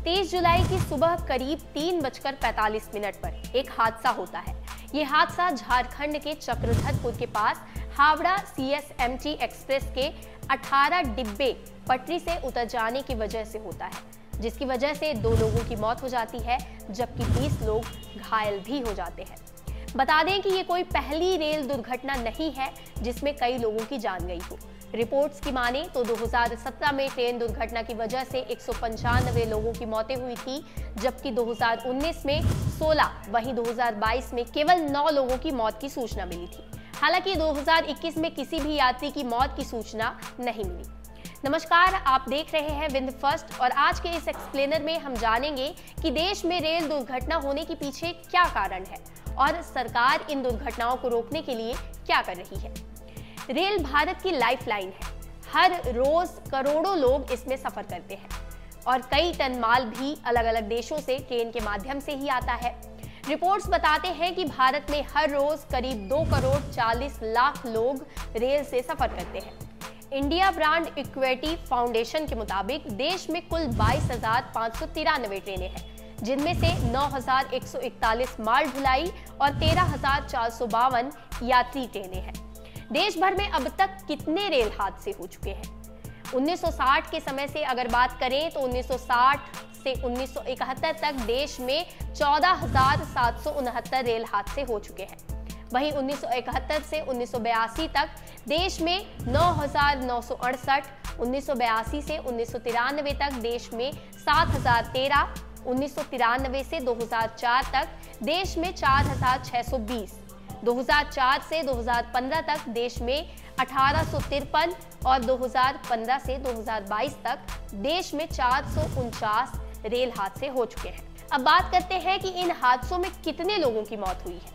23 जुलाई की सुबह करीब 3:45 पर एक हादसा होता है। ये हादसा झारखंड के चक्रधरपुर के पास हावड़ा CSMT एक्सप्रेस के 18 डिब्बे पटरी से उतर जाने की वजह से होता है, जिसकी वजह से 2 लोगों की मौत हो जाती है, जबकि 20 लोग घायल भी हो जाते हैं। बता दें कि ये कोई पहली रेल दुर्घटना नहीं है जिसमें कई लोगों की जान गई हो। रिपोर्ट्स की माने तो 2017 में ट्रेन दुर्घटना की वजह से 195 लोगों की मौतें हुई थी, जबकि 2019 में 16, वहीं 2022 में केवल 9 लोगों की मौत की सूचना मिली थी। हालांकि 2021 में किसी भी यात्री की मौत की सूचना नहीं मिली। नमस्कार, आप देख रहे हैं विंध्य फर्स्ट और आज के इस एक्सप्लेनर में हम जानेंगे कि देश में रेल दुर्घटना होने के पीछे क्या कारण है और सरकार इन दुर्घटनाओं को रोकने के लिए क्या कर रही है। रेल भारत की लाइफलाइन है। हर रोज करोड़ों लोग इसमें सफर करते हैं और कई टन माल भी अलग अलग देशों से ट्रेन के माध्यम से ही आता है। रिपोर्ट्स बताते हैं कि भारत में हर रोज करीब 2 करोड़ 40 लाख लोग रेल से सफर करते हैं। इंडिया ब्रांड इक्विटी फाउंडेशन के मुताबिक देश में कुल 22,593 ट्रेनें हैं, जिनमें से 9,141 माल ढुलाई और 13,452 यात्री ट्रेनें हैं। देश भर में अब तक कितने रेल हादसे हो चुके हैं? 1960 के समय से अगर बात करें तो 1960 से 1971 तक देश में 14,769 रेल हादसे हो चुके हैं। वहीं 1971 से 1982 तक देश में 9,968, 1982 से 1993 तक देश में 7,013, 1993 से 2004 तक देश में 4,620, 2004 से 2015 तक देश में 1,853 और 2015 से 2022 तक देश में 449 रेल हादसे हो चुके हैं। अब बात करते हैं कि इन हादसों में कितने लोगों की मौत हुई है।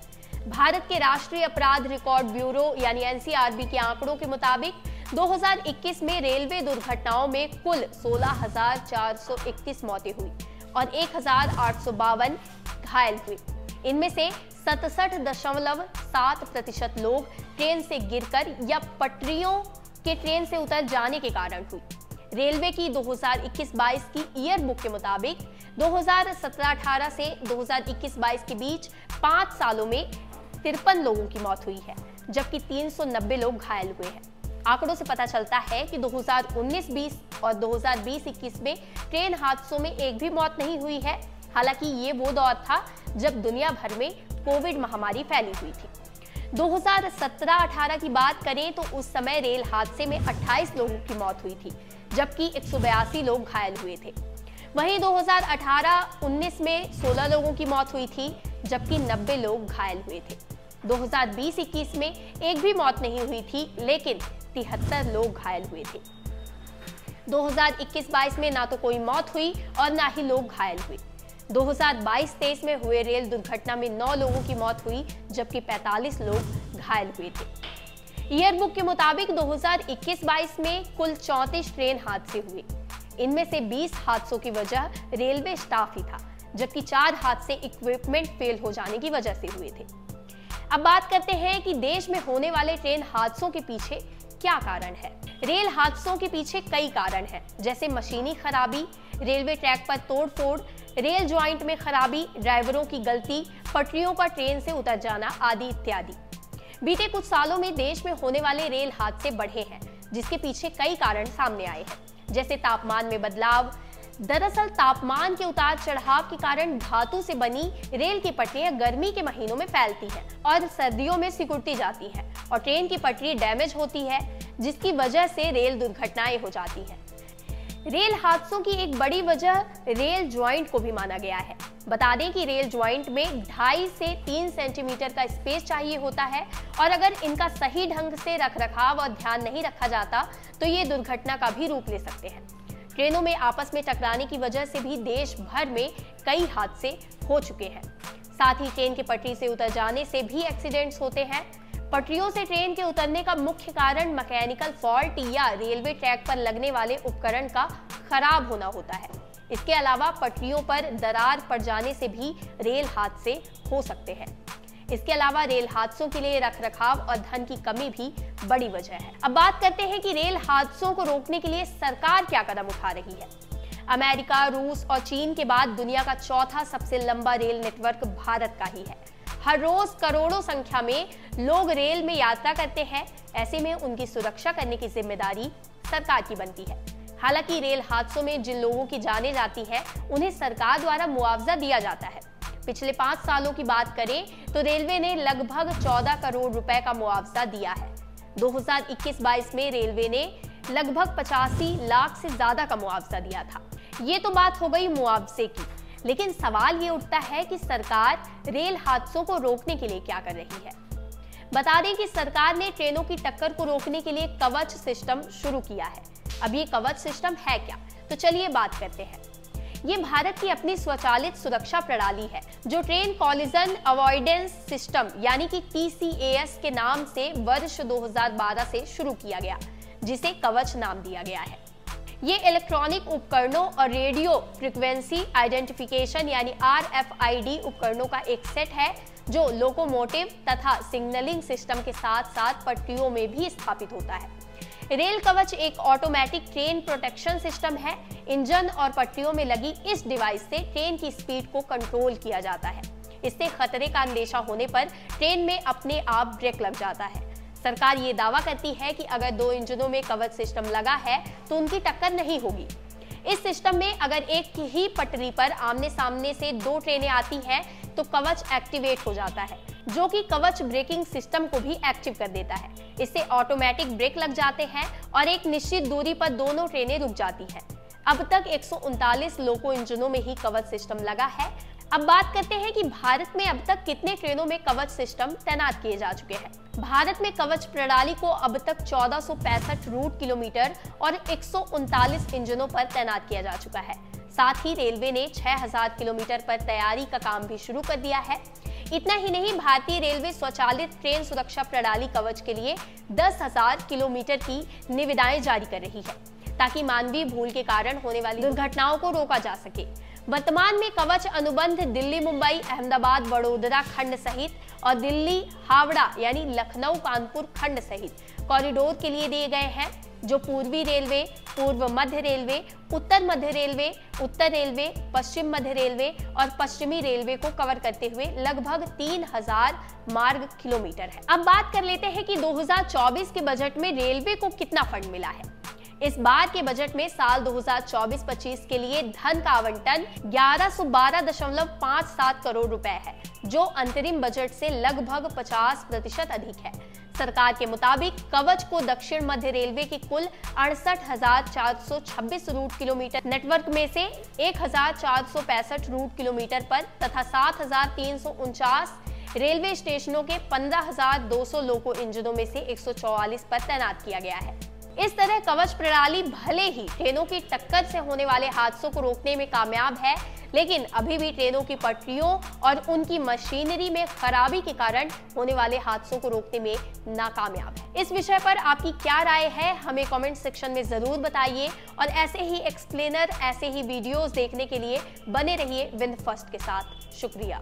भारत के राष्ट्रीय अपराध रिकॉर्ड ब्यूरो यानी NCRB के आंकड़ों के मुताबिक 2021 में रेलवे दुर्घटनाओं में कुल 16,431 मौतें हुई और 1,852 घायल हुए। इनमें से 67.7% लोग ट्रेन से गिरकर या पटरियों के ट्रेन से उतर जाने के कारण हुई। रेलवे की 2021-22 की ईयर बुक के मुताबिक 2017-18 से 2021-22 के बीच 5 सालों में 53 लोगों की मौत हुई है, जबकि 390 लोग घायल हुए हैं। आंकड़ों से पता चलता है कि 2019-20 और 2020-21 में ट्रेन हादसों में एक भी मौत नहीं हुई है। हालांकि ये वो दौर था जब दुनिया भर में कोविड महामारी फैली हुई थी। 2017-18 की बात करें तो उस समय रेल हादसे में 28 लोगों की मौत हुई थी, जबकि 182 लोग घायल हुए थे। वहीं 2018-19 में 16 लोगों की मौत हुई थी, जबकि 90 लोग घायल हुए थे। 2020-21 में एक भी मौत नहीं हुई थी, लेकिन 73 लोग घायल हुए थे। 2021-22 में ना तो कोई मौत हुई और ना ही लोग घायल हुए। 2022-23 में हुए रेल दुर्घटना में 9 लोगों की मौत हुई, जबकि 45 लोग घायल हुए थे। ईयर बुक के मुताबिक 2021-22 में कुल 34 ट्रेन हादसे हुए। इनमें से 20 हादसों की वजह रेलवे स्टाफ ही था, जबकि 4 हादसे इक्विपमेंट फेल हो जाने की वजह से हुए थे। अब बात करते हैं कि देश में होने वाले ट्रेन हादसों के पीछे क्या कारण है। रेल हादसों के पीछे कई कारण हैं, जैसे मशीनी खराबी, रेलवे ट्रैक पर तोड़फोड़, रेल ज्वाइंट में खराबी, ड्राइवरों की गलती, पटरियों पर ट्रेन से उतर जाना आदि इत्यादि। बीते कुछ सालों में देश में होने वाले रेल हादसे बढ़े हैं, जिसके पीछे कई कारण सामने आए हैं, जैसे तापमान में बदलाव। दरअसल तापमान के उतार चढ़ाव के कारण धातु से बनी रेल की पटरियां गर्मी के महीनों में फैलती हैं और सर्दियों में सिकुड़ती जाती हैं और ट्रेन की पटरी डैमेज होती है, जिसकी वजह से रेल दुर्घटनाएं हो जाती हैं। रेल हादसों की एक बड़ी वजह रेल ज्वाइंट को भी माना गया है। बता दें कि रेल ज्वाइंट में 2.5 से 3 सेंटीमीटर का स्पेस चाहिए होता है और अगर इनका सही ढंग से रखरखाव और ध्यान नहीं रखा जाता तो ये दुर्घटना का भी रूप ले सकते हैं। ट्रेनों में आपस में टकराने की वजह से भी देश भर में कई हादसे हो चुके हैं। साथ ही ट्रेन की पटरी से उतर जाने से भी एक्सीडेंट्स होते हैं। पटरियों से ट्रेन के उतरने का मुख्य कारण मैकेनिकल फॉल्ट या रेलवे ट्रैक पर लगने वाले उपकरण का खराब होना होता है। इसके अलावा पटरियों पर दरार पड़ जाने से भी रेल हादसे हो सकते हैं। इसके अलावा रेल हादसों के लिए रखरखाव और धन की कमी भी बड़ी वजह है। अब बात करते हैं कि रेल हादसों को रोकने के लिए सरकार क्या कदम उठा रही है। अमेरिका, रूस और चीन के बाद दुनिया का चौथा सबसे लंबा रेल नेटवर्क भारत का ही है। हर रोज करोड़ों संख्या में लोग रेल में यात्रा करते हैं। ऐसे में उनकी सुरक्षा करने की जिम्मेदारी सरकार की बनती है। हालांकि रेल हादसों में जिन लोगों की जानें जाती हैं, उन्हें सरकार द्वारा मुआवजा दिया जाता है। पिछले 5 सालों की बात करें तो रेलवे ने लगभग 14 करोड़ रुपए का मुआवजा दिया है। 2021-22 में रेलवे ने लगभग 85 लाख से ज्यादा का मुआवजा दिया था। ये तो बात हो गई मुआवजे की, लेकिन सवाल ये उठता है कि सरकार रेल हादसों को रोकने के लिए क्या कर रही है। बता दें कि सरकार ने ट्रेनों की टक्कर को रोकने के लिए कवच सिस्टम शुरू किया है। अब ये कवच सिस्टम है क्या, तो चलिए बात करते हैं। ये भारत की अपनी स्वचालित सुरक्षा प्रणाली है, जो ट्रेन कॉलिजन अवॉइडेंस सिस्टम यानी कि TCAS के नाम से वर्ष 2012 से शुरू किया गया, जिसे कवच नाम दिया गया है। ये इलेक्ट्रॉनिक उपकरणों और रेडियो फ्रीक्वेंसी आइडेंटिफिकेशन यानी RFID उपकरणों का एक सेट है, जो लोकोमोटिव तथा सिग्नलिंग सिस्टम के साथ साथ पटरियों में भी स्थापित होता है। रेल कवच एक ऑटोमेटिक ट्रेन प्रोटेक्शन सिस्टम है। इंजन और पटरियों में लगी इस डिवाइस से ट्रेन की स्पीड को कंट्रोल किया जाता है। इससे खतरे का अंदेशा होने पर ट्रेन में अपने आप ब्रेक लग जाता है। सरकार ये दावा करती है कि अगर 2 इंजनों में कवच सिस्टम लगा है तो उनकी टक्कर नहीं होगी। इस सिस्टम में अगर एक ही पटरी पर आमने सामने से 2 ट्रेनें आती हैं तो कवच एक्टिवेट हो जाता है, जो कि कवच ब्रेकिंग सिस्टम को भी एक्टिव कर देता है। इससे ऑटोमेटिक ब्रेक लग जाते हैं और एक निश्चित दूरी पर दोनों ट्रेनें रुक जाती हैं। अब तक 139 लोको इंजनों में ही कवच सिस्टम लगा है। अब बात करते हैं कि भारत में अब तक कितने ट्रेनों में कवच सिस्टम तैनात किए जा चुके हैं। भारत में कवच प्रणाली को अब तक 1465 रूट किलोमीटर और 139 इंजनों पर तैनात किया जा चुका है। साथ ही रेलवे ने 6000 किलोमीटर पर तैयारी का काम भी शुरू कर दिया है। इतना ही नहीं, भारतीय रेलवे स्वचालित ट्रेन सुरक्षा प्रणाली कवच के लिए 10,000 किलोमीटर की निविदाएं जारी कर रही है, ताकि मानवीय भूल के कारण होने वाली दुर्घटनाओं को रोका जा सके। वर्तमान में कवच अनुबंध दिल्ली, मुंबई, अहमदाबाद, वडोदरा खंड सहित और दिल्ली, हावड़ा यानी लखनऊ, कानपुर खंड सहित कॉरिडोर के लिए दिए गए हैं, जो पूर्वी रेलवे, पूर्व मध्य रेलवे, उत्तर मध्य रेलवे, उत्तर रेलवे, पश्चिम मध्य रेलवे और पश्चिमी रेलवे को कवर करते हुए लगभग 3000 मार्ग किलोमीटर है। अब बात कर लेते हैं कि 2024 के बजट में रेलवे को कितना फंड मिला है। इस बार के बजट में साल 2024-25 के लिए धन का आवंटन 1112.57 करोड़ रुपए है, जो अंतरिम बजट से लगभग 50% अधिक है। सरकार के मुताबिक कवच को दक्षिण मध्य रेलवे की कुल 68,426 रूट किलोमीटर नेटवर्क में से 1,465 रूट किलोमीटर पर तथा 7,349 रेलवे स्टेशनों के 15,200 लोको इंजनों में से 144 पर तैनात किया गया है। इस तरह कवच प्रणाली भले ही ट्रेनों की टक्कर से होने वाले हादसों को रोकने में कामयाब है, लेकिन अभी भी ट्रेनों की पटरियों और उनकी मशीनरी में खराबी के कारण होने वाले हादसों को रोकने में नाकामयाब है। इस विषय पर आपकी क्या राय है, हमें कमेंट सेक्शन में जरूर बताइए और ऐसे ही एक्सप्लेनर, ऐसे ही वीडियोस देखने के लिए बने रहिए विंद फर्स्ट के साथ। शुक्रिया।